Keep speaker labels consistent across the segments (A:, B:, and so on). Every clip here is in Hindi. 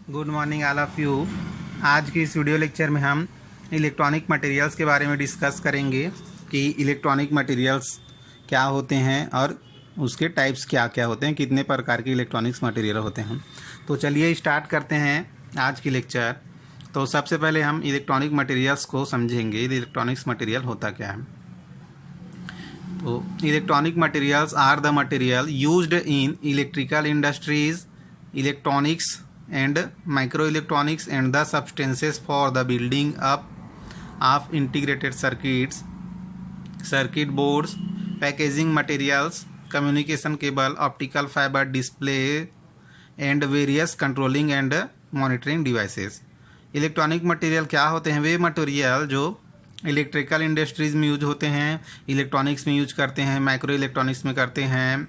A: Good morning all of you. आज की इस वीडियो लेक्चर में हम इलेक्ट्रॉनिक मटेरियल्स के बारे में डिस्कस करेंगे कि इलेक्ट्रॉनिक मटेरियल्स क्या होते हैं और उसके टाइप्स क्या क्या होते हैं, कितने प्रकार के इलेक्ट्रॉनिक्स मटेरियल होते हैं। तो चलिए स्टार्ट करते हैं आज की लेक्चर। तो सबसे पहले हम इलेक्ट्रॉनिक मटेरियल्स को समझेंगे। इलेक्ट्रॉनिक्स मटेरियल होता क्या है। तो electronic materials are the material used in electrical industries, electronics and microelectronics and the substances for the building up of integrated circuits, circuit boards, packaging materials, communication cable, optical fiber display and various controlling and monitoring devices। Electronic material क्या होते हैं? वे मटेरियल जो इलेक्ट्रिकल इंडस्ट्रीज़ में यूज होते हैं, इलेक्ट्रॉनिक्स में यूज करते हैं, माइक्रो इलेक्ट्रॉनिक्स में करते हैं,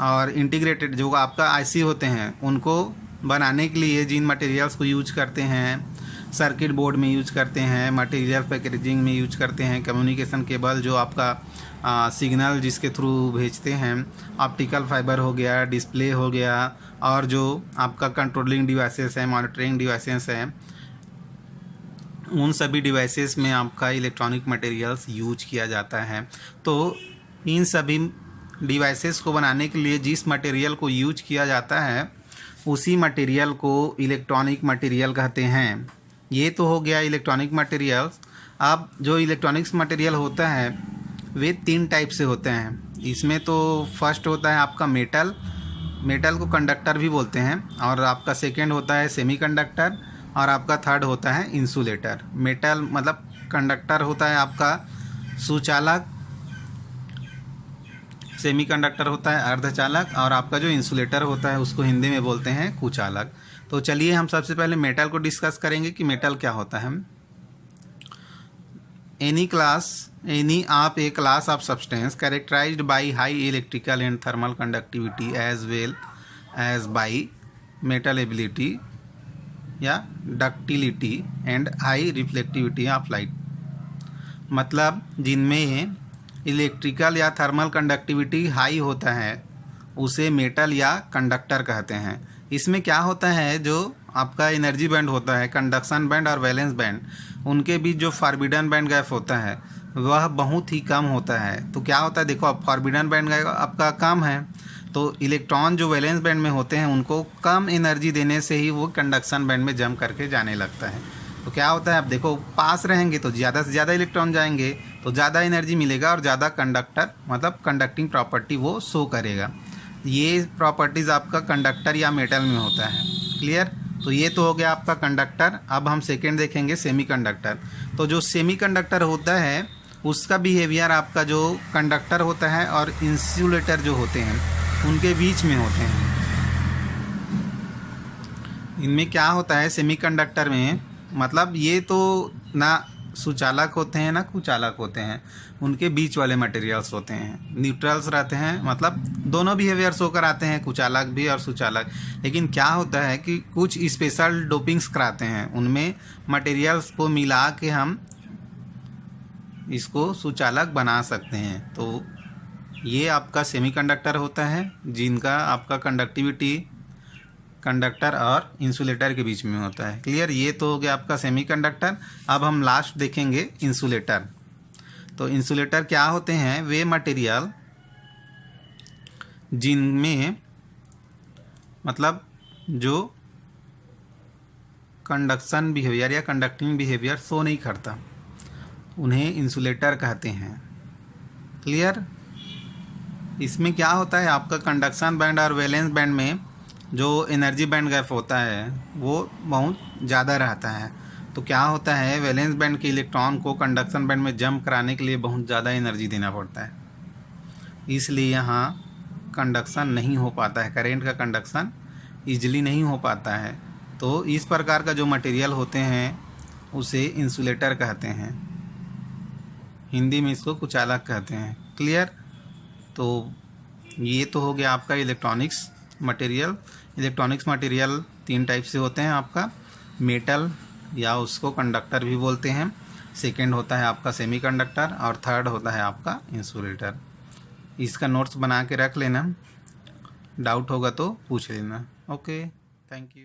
A: और इंटीग्रेटेड जो आपका आईसी होते हैं उनको बनाने के लिए जिन मटेरियल्स को यूज करते हैं, सर्किट बोर्ड में यूज करते हैं, मटेरियल पैकेजिंग में यूज करते हैं, कम्युनिकेशन केबल जो आपका सिग्नल जिसके थ्रू भेजते हैं, ऑप्टिकल फाइबर हो गया, डिस्प्ले हो गया, और जो आपका कंट्रोलिंग डिवाइसेस हैं, मॉनिटरिंग डिवाइसेस हैं, उन सभी डिवाइसेस में आपका इलेक्ट्रॉनिक मटेरियल्स यूज किया जाता है। तो इन सभी डिवाइसेस को बनाने के लिए जिस मटेरियल को यूज किया जाता है उसी मटेरियल को इलेक्ट्रॉनिक मटेरियल कहते हैं। ये तो हो गया इलेक्ट्रॉनिक मटेरियल्स। अब जो इलेक्ट्रॉनिक्स मटेरियल होता है वे 3 टाइप से होते हैं। इसमें तो फर्स्ट होता है आपका मेटल, मेटल को कंडक्टर भी बोलते हैं, और आपका सेकेंड होता है सेमीकंडक्टर, और आपका थर्ड होता है इंसुलेटर। मेटल मतलब कंडक्टर होता है आपका सुचालक, सेमीकंडक्टर होता है अर्धचालक, और आपका जो इंसुलेटर होता है उसको हिंदी में बोलते हैं कुचालक। तो चलिए हम सबसे पहले मेटल को डिस्कस करेंगे कि मेटल क्या होता है। Any of a class of substance characterized by high electrical and thermal conductivity as well as by malleability या ductility and high reflectivity of light. मतलब जिनमें इलेक्ट्रिकल या थर्मल कंडक्टिविटी हाई होता है उसे मेटल या कंडक्टर कहते हैं। इसमें क्या होता है, जो आपका एनर्जी बैंड होता है, कंडक्शन बैंड और वैलेंस बैंड, उनके बीच जो फॉरबिडन बैंड गैप होता है वह बहुत ही कम होता है। तो क्या होता है, देखो अब फॉरबिडन बैंड गैप आपका कम है तो इलेक्ट्रॉन जो वैलेंस बैंड में होते हैं उनको कम एनर्जी देने से ही वो कंडक्शन बैंड में जम करके जाने लगता है। तो क्या होता है, अब देखो पास रहेंगे तो ज़्यादा से ज़्यादा इलेक्ट्रॉन जाएंगे तो ज़्यादा एनर्जी मिलेगा और ज़्यादा कंडक्टर मतलब कंडक्टिंग प्रॉपर्टी वो शो करेगा। ये प्रॉपर्टीज़ आपका कंडक्टर या मेटल में होता है। क्लियर? तो ये तो हो गया आपका कंडक्टर। अब हम सेकेंड देखेंगे सेमीकंडक्टर। तो जो सेमीकंडक्टर होता है उसका बिहेवियर आपका जो कंडक्टर होता है और इंसुलेटर जो होते हैं उनके बीच में होते हैं। इनमें क्या होता है सेमीकंडक्टर में, मतलब ये तो ना सुचालक होते हैं ना कुचालक होते हैं, उनके बीच वाले मटेरियल्स होते हैं, न्यूट्रल्स रहते हैं, मतलब दोनों बिहेवियर्स होकर आते हैं, कुचालक भी और सुचालक। लेकिन क्या होता है कि कुछ स्पेशल डोपिंग्स कराते हैं, उनमें मटेरियल्स को मिला के हम इसको सुचालक बना सकते हैं। तो ये आपका सेमीकंडक्टर होता है जिनका आपका कंडक्टिविटी कंडक्टर और इंसुलेटर के बीच में होता है। क्लियर? ये तो हो गया आपका सेमीकंडक्टर। अब हम लास्ट देखेंगे इंसुलेटर। तो इंसुलेटर क्या होते हैं? वे मटेरियल जिनमें मतलब जो कंडक्शन बिहेवियर या कंडक्टिंग बिहेवियर शो नहीं करता उन्हें इंसुलेटर कहते हैं। क्लियर? इसमें क्या होता है, आपका कंडक्शन बैंड और वैलेंस बैंड में जो एनर्जी बैंड गैप होता है वो बहुत ज़्यादा रहता है। तो क्या होता है, वैलेंस बैंड के इलेक्ट्रॉन को कंडक्शन बैंड में जंप कराने के लिए बहुत ज़्यादा एनर्जी देना पड़ता है, इसलिए यहाँ कंडक्शन नहीं हो पाता है, करेंट का कंडक्शन ईजिली नहीं हो पाता है। तो इस प्रकार का जो मटेरियल होते हैं उसे इंसुलेटर कहते हैं, हिंदी में इसको कुचालक कहते हैं। क्लियर? तो ये तो हो गया आपका electronics material. Electronics material 3 type से होते हैं आपका, मेटल या उसको कंडक्टर भी बोलते हैं, सेकंड होता है आपका सेमीकंडक्टर, और थर्ड होता है आपका इंसुलेटर। इसका नोट्स बना के रख लेना, डाउट होगा तो पूछ लेना। Okay, thank you.